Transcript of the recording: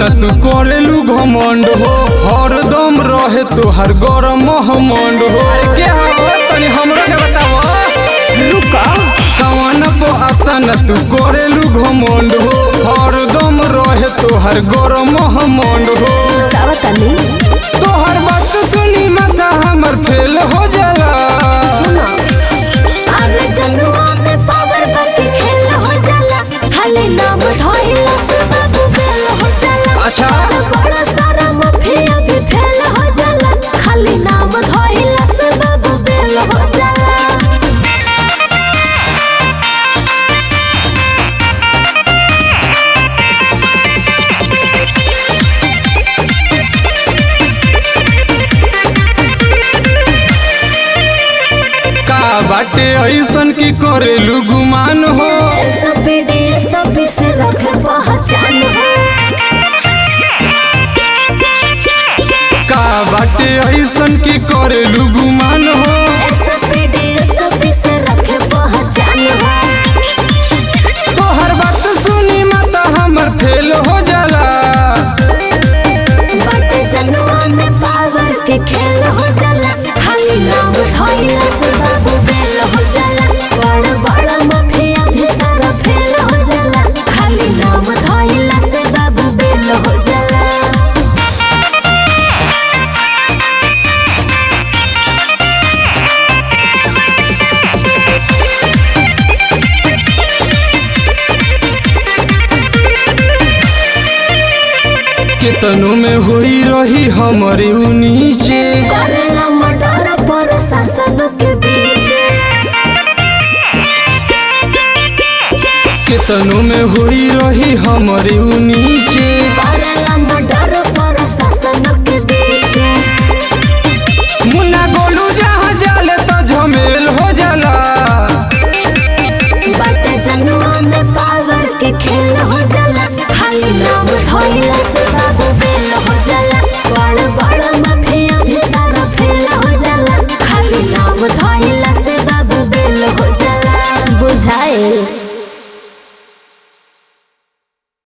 न तू करेलू घमंड हो, हरदम रहे तोहर गरम महमंड हो। अरे क्या हो तनी हमरो के बताओ। रुका कवन पो आता न तू करेलू घमंड हो, हरदम रहे तोहर गरम महमंड हो। तोहर बात सुनी माथा हमर फेल हो जाला। अच्छा बड़ा सारा माफिया भी फेल हो जाला, खाली नाम धइला से बाबू बेल हो जाला। का बाटे ऐसन की करेलू गुमान हो, सब से रख पहचान हो। का बाटे ऐसन की करेलू गुमान हो, सब से रख पहचान हो। तोहर बात सुनी माता हमर फेल हो जाला। बट जनुआ में पावर के खेल हो जाला, खाली नाम धइला से बाबू बेल हो जाला। बड़ बड़ माफिया भी सारा फेल हो जाला, खाली नाम धइला से बाबू बेल हो जाला। केतनो में होई रही हमारे नीचे, करेला मर्डर पर शासन के बीच। केतनो में होई रही हमारे नीचे।